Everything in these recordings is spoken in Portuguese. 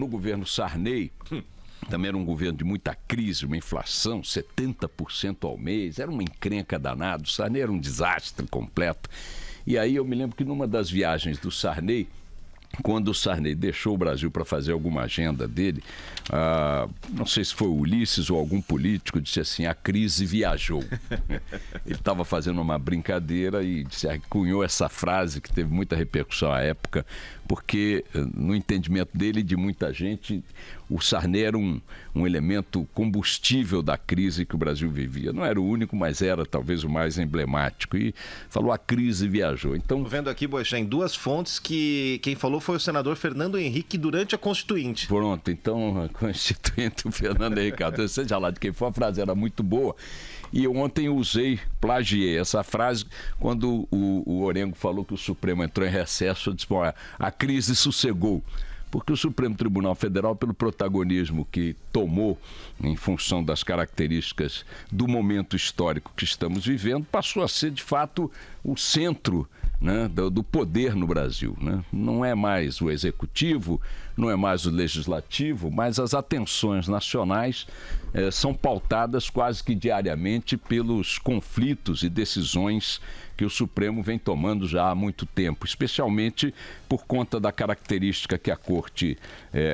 no governo Sarney, também era um governo de muita crise, uma inflação, 70% ao mês, era uma encrenca danada, o Sarney era um desastre completo. E aí eu me lembro que numa das viagens do Sarney, quando o Sarney deixou o Brasil para fazer alguma agenda dele, não sei se foi o Ulisses ou algum político, disse assim, a crise viajou. Ele estava fazendo uma brincadeira e cunhou essa frase que teve muita repercussão à época, porque no entendimento dele e de muita gente, o Sarney era um elemento combustível da crise que o Brasil vivia. Não era o único, mas era talvez o mais emblemático. E falou, a crise viajou. Então, estou vendo aqui, Boechat, em duas fontes que quem falou foi o senador Fernando Henrique durante a Constituinte. Pronto, então a Constituinte, o Fernando Henrique, seja lá de quem for, a frase era muito boa. E ontem plagiei essa frase quando o Orengo falou que o Supremo entrou em recesso. Eu disse, bom, a crise sossegou. Porque o Supremo Tribunal Federal, pelo protagonismo que tomou em função das características do momento histórico que estamos vivendo, passou a ser, de fato, o centro, né, do poder no Brasil, né? Não é mais o executivo, não é mais o legislativo, mas as atenções nacionais são pautadas quase que diariamente pelos conflitos e decisões que o Supremo vem tomando já há muito tempo, especialmente por conta da característica que a Corte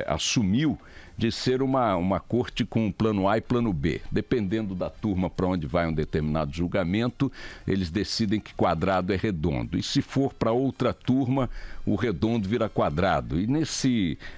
assumiu de ser uma corte com plano A e plano B. Dependendo da turma para onde vai um determinado julgamento, eles decidem que quadrado é redondo. E se for para outra turma, o redondo vira quadrado. E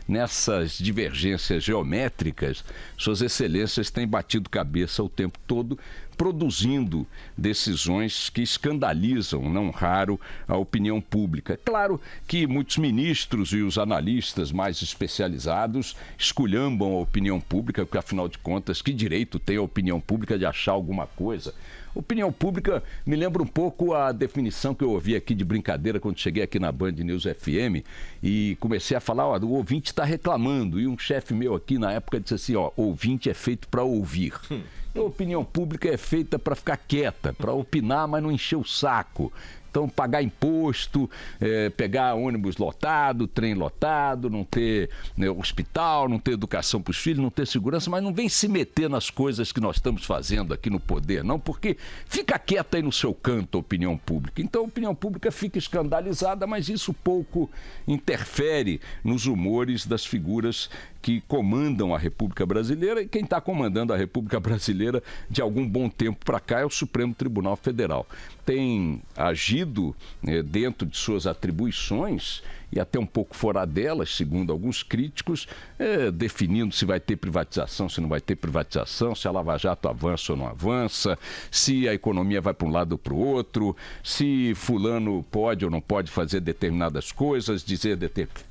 nessas divergências geométricas, Suas Excelências têm batido cabeça o tempo todo, produzindo decisões que escandalizam, não raro, a opinião pública. Claro que muitos ministros e os analistas mais especializados esculhambam a opinião pública, porque, afinal de contas, que direito tem a opinião pública de achar alguma coisa? Opinião pública me lembra um pouco a definição que eu ouvi aqui de brincadeira quando cheguei aqui na Band News FM e comecei a falar, o ouvinte está reclamando. E um chefe meu aqui na época disse assim, ouvinte é feito para ouvir. A opinião pública é feita para ficar quieta, para opinar, mas não encher o saco. Então, pagar imposto, pegar ônibus lotado, trem lotado, não ter hospital, não ter educação para os filhos, não ter segurança, mas não vem se meter nas coisas que nós estamos fazendo aqui no poder, não, porque fica quieta aí no seu canto a opinião pública. Então, a opinião pública fica escandalizada, mas isso pouco interfere nos humores das figuras que comandam a República Brasileira, e quem está comandando a República Brasileira de algum bom tempo para cá é o Supremo Tribunal Federal. Tem agido dentro de suas atribuições e até um pouco fora delas, segundo alguns críticos, definindo se vai ter privatização, se não vai ter privatização, se a Lava Jato avança ou não avança, se a economia vai para um lado ou para o outro, se fulano pode ou não pode fazer determinadas coisas, dizer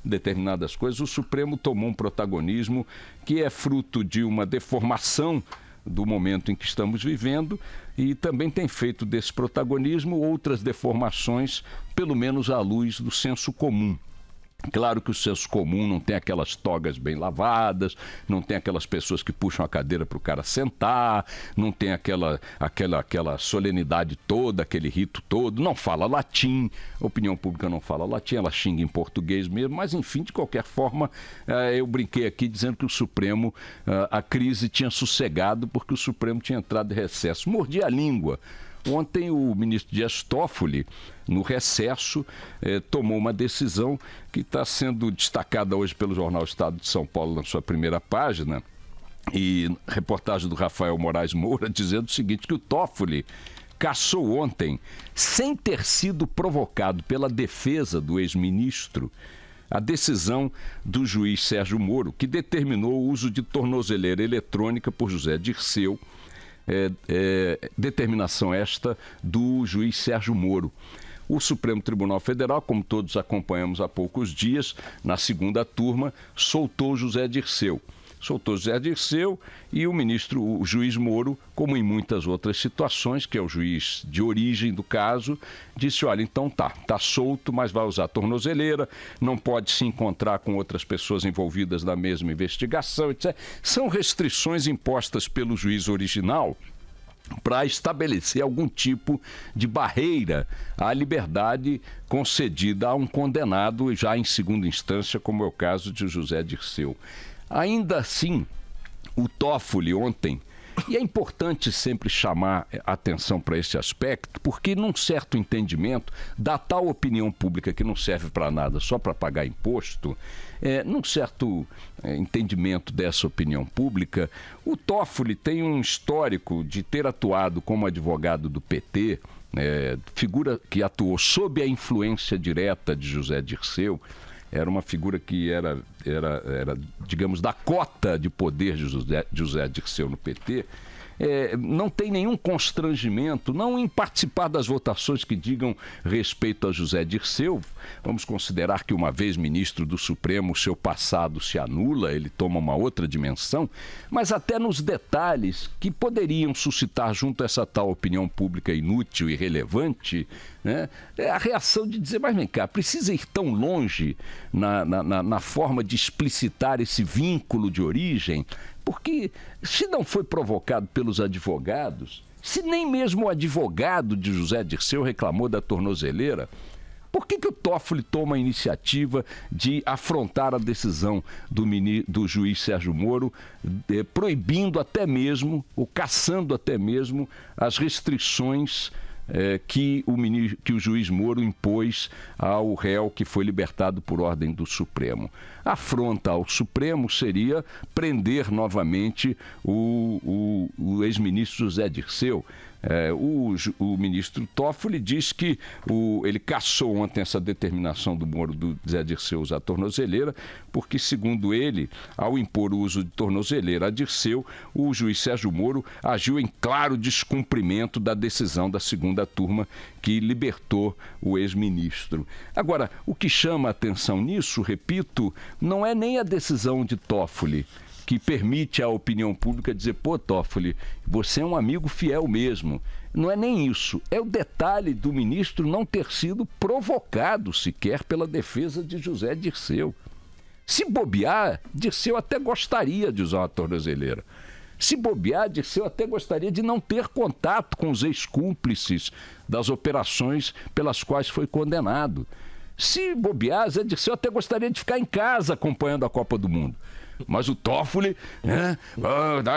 determinadas coisas. O Supremo tomou um protagonismo que é fruto de uma deformação do momento em que estamos vivendo e também tem feito desse protagonismo outras deformações, pelo menos à luz do senso comum. Claro que o senso comum não tem aquelas togas bem lavadas, não tem aquelas pessoas que puxam a cadeira para o cara sentar, não tem aquela solenidade toda, aquele rito todo, não fala latim, a opinião pública não fala latim, ela xinga em português mesmo, mas enfim, de qualquer forma, eu brinquei aqui dizendo que o Supremo, a crise tinha sossegado porque o Supremo tinha entrado em recesso. Mordi a língua. Ontem o ministro Dias Toffoli, no recesso, tomou uma decisão que está sendo destacada hoje pelo jornal Estado de São Paulo na sua primeira página, e reportagem do Rafael Moraes Moura dizendo o seguinte, que o Toffoli cassou ontem, sem ter sido provocado pela defesa do ex-ministro, a decisão do juiz Sérgio Moro, que determinou o uso de tornozeleira eletrônica por José Dirceu, determinação esta do juiz Sérgio Moro. O Supremo Tribunal Federal, como todos acompanhamos há poucos dias, na segunda turma, soltou José Dirceu. E o juiz Moro, como em muitas outras situações, que é o juiz de origem do caso, disse, olha, então tá solto, mas vai usar tornozeleira, não pode se encontrar com outras pessoas envolvidas na mesma investigação, etc. São restrições impostas pelo juiz original, para estabelecer algum tipo de barreira à liberdade concedida a um condenado já em segunda instância, como é o caso de José Dirceu. Ainda assim, o Toffoli ontem, e é importante sempre chamar atenção para esse aspecto, porque num certo entendimento da tal opinião pública que não serve para nada, só para pagar imposto, num certo entendimento dessa opinião pública, o Toffoli tem um histórico de ter atuado como advogado do PT, figura que atuou sob a influência direta de José Dirceu. Era uma figura que era, digamos, da cota de poder de José Dirceu no PT. Não tem nenhum constrangimento, não em participar das votações que digam respeito a José Dirceu. Vamos considerar que, uma vez ministro do Supremo, o seu passado se anula, ele toma uma outra dimensão, mas até nos detalhes que poderiam suscitar junto a essa tal opinião pública inútil e irrelevante, né, a reação de dizer, mas vem cá, precisa ir tão longe na forma de explicitar esse vínculo de origem? Porque se não foi provocado pelos advogados, se nem mesmo o advogado de José Dirceu reclamou da tornozeleira, por que o Toffoli toma a iniciativa de afrontar a decisão do juiz Sérgio Moro, proibindo até mesmo, ou cassando até mesmo, as restrições que o juiz Moro impôs ao réu que foi libertado por ordem do Supremo? A afronta ao Supremo seria prender novamente o ex-ministro José Dirceu. O ministro Toffoli diz que ele cassou ontem essa determinação do Moro do José Dirceu usar tornozeleira, porque, segundo ele, ao impor o uso de tornozeleira a Dirceu, o juiz Sérgio Moro agiu em claro descumprimento da decisão da segunda turma que libertou o ex-ministro. Agora, o que chama a atenção nisso, repito, não é nem a decisão de Toffoli, que permite à opinião pública dizer, pô, Toffoli, você é um amigo fiel mesmo. Não é nem isso, é o detalhe do ministro não ter sido provocado sequer pela defesa de José Dirceu. Se bobear, Dirceu até gostaria de usar uma tornozeleira. Se bobear, Dirceu até gostaria de não ter contato com os ex-cúmplices das operações pelas quais foi condenado. Se bobear, Zé Dirceu até gostaria de ficar em casa acompanhando a Copa do Mundo. Mas o Toffoli,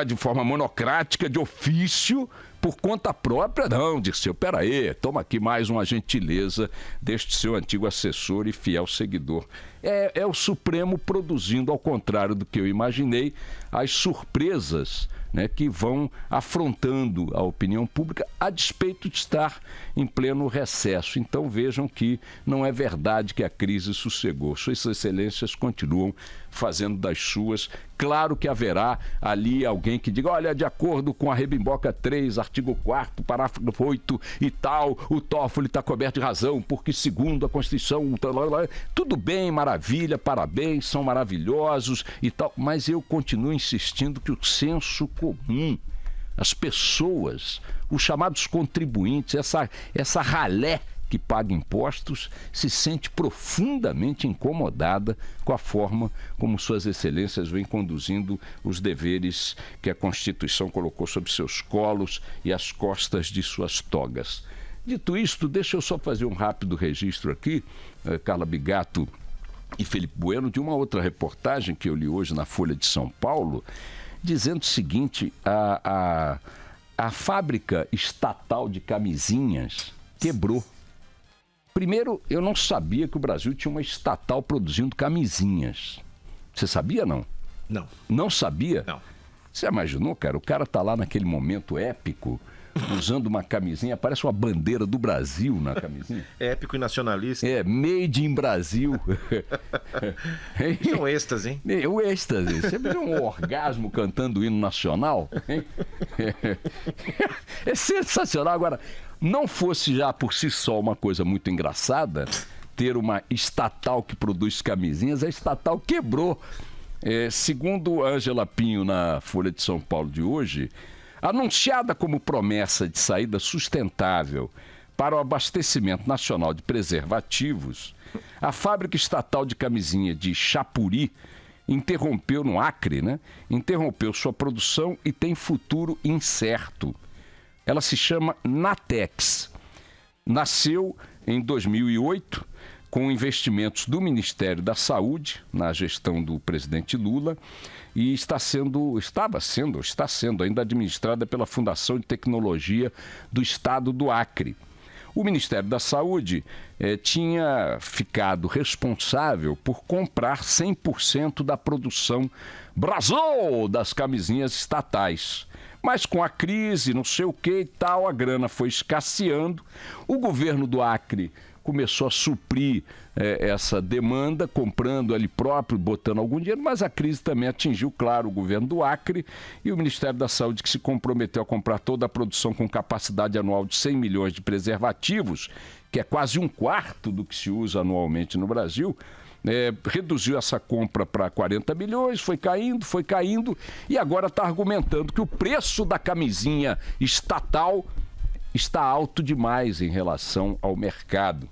de forma monocrática, de ofício, por conta própria, não, Dirceu, peraí, toma aqui mais uma gentileza deste seu antigo assessor e fiel seguidor. É o Supremo produzindo, ao contrário do que eu imaginei, as surpresas, né, que vão afrontando a opinião pública a despeito de estar em pleno recesso. Então vejam que não é verdade que a crise sossegou. Suas excelências continuam fazendo das suas. Claro que haverá ali alguém que diga, olha, de acordo com a Rebimboca 3, artigo 4º, parágrafo 8 e tal, o Toffoli está coberto de razão, porque segundo a Constituição, tudo bem, maravilha, parabéns, são maravilhosos e tal, mas eu continuo insistindo que o senso comum, as pessoas, os chamados contribuintes, essa ralé que paga impostos, se sente profundamente incomodada com a forma como suas excelências vêm conduzindo os deveres que a Constituição colocou sobre seus colos e as costas de suas togas. Dito isto, deixa eu só fazer um rápido registro aqui, Carla Bigato e Felipe Bueno, de uma outra reportagem que eu li hoje na Folha de São Paulo, dizendo o seguinte, a fábrica estatal de camisinhas quebrou. Primeiro, eu não sabia que o Brasil tinha uma estatal produzindo camisinhas. Você sabia, não? Não. Não sabia? Não. Você imaginou, cara? O cara tá lá naquele momento épico, usando uma camisinha, parece uma bandeira do Brasil na camisinha. Épico e nacionalista. Made in Brasil. Isso é um êxtase, hein? O êxtase. Você viu um orgasmo cantando o hino nacional? É sensacional. Agora, não fosse já por si só uma coisa muito engraçada, ter uma estatal que produz camisinhas, a estatal quebrou. Segundo Ângela Pinho na Folha de São Paulo de hoje, anunciada como promessa de saída sustentável para o abastecimento nacional de preservativos, a fábrica estatal de camisinha de Chapuri interrompeu, no Acre, né? Interrompeu sua produção e tem futuro incerto. Ela se chama Natex. Nasceu em 2008 com investimentos do Ministério da Saúde, na gestão do presidente Lula, e está sendo ainda administrada pela Fundação de Tecnologia do Estado do Acre. O Ministério da Saúde tinha ficado responsável por comprar 100% da produção Brasil das camisinhas estatais. Mas com a crise, não sei o que e tal, a grana foi escasseando. O governo do Acre começou a suprir essa demanda, comprando ali próprio, botando algum dinheiro, mas a crise também atingiu, claro, o governo do Acre e o Ministério da Saúde, que se comprometeu a comprar toda a produção com capacidade anual de 100 milhões de preservativos, que é quase um quarto do que se usa anualmente no Brasil, reduziu essa compra para 40 milhões, foi caindo, e agora está argumentando que o preço da camisinha estatal está alto demais em relação ao mercado.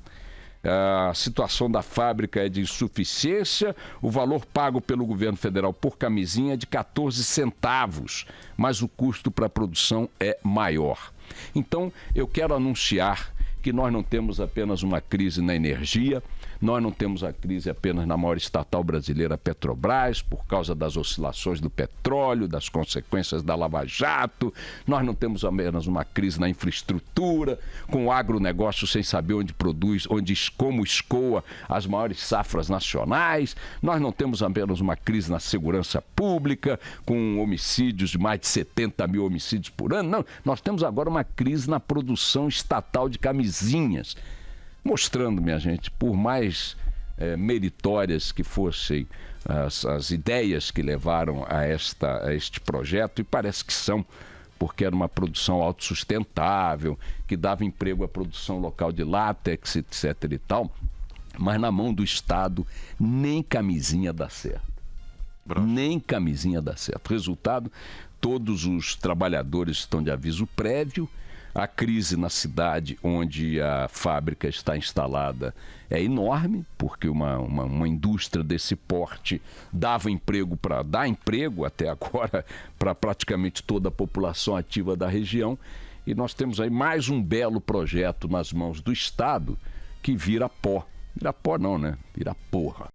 A situação da fábrica é de insuficiência, o valor pago pelo governo federal por camisinha é de 14 centavos, mas o custo para a produção é maior. Então, eu quero anunciar que nós não temos apenas uma crise na energia, nós não temos a crise apenas na maior estatal brasileira, Petrobras, por causa das oscilações do petróleo, das consequências da Lava Jato, nós não temos apenas uma crise na infraestrutura, com o agronegócio sem saber onde produz, como escoa as maiores safras nacionais, nós não temos apenas uma crise na segurança pública, com homicídios de mais de 70 mil homicídios por ano, não, nós temos agora uma crise na produção estatal de camisinhas, mostrando, minha gente, por mais meritórias que fossem as ideias que levaram a este projeto, e parece que são, porque era uma produção autossustentável, que dava emprego à produção local de látex, etc. e tal, mas na mão do Estado nem camisinha dá certo. Nem camisinha dá certo. Resultado, todos os trabalhadores estão de aviso prévio. A crise na cidade onde a fábrica está instalada é enorme, porque uma indústria desse porte dá emprego até agora para praticamente toda a população ativa da região. E nós temos aí mais um belo projeto nas mãos do Estado que vira pó. Vira pó não, né? Vira porra.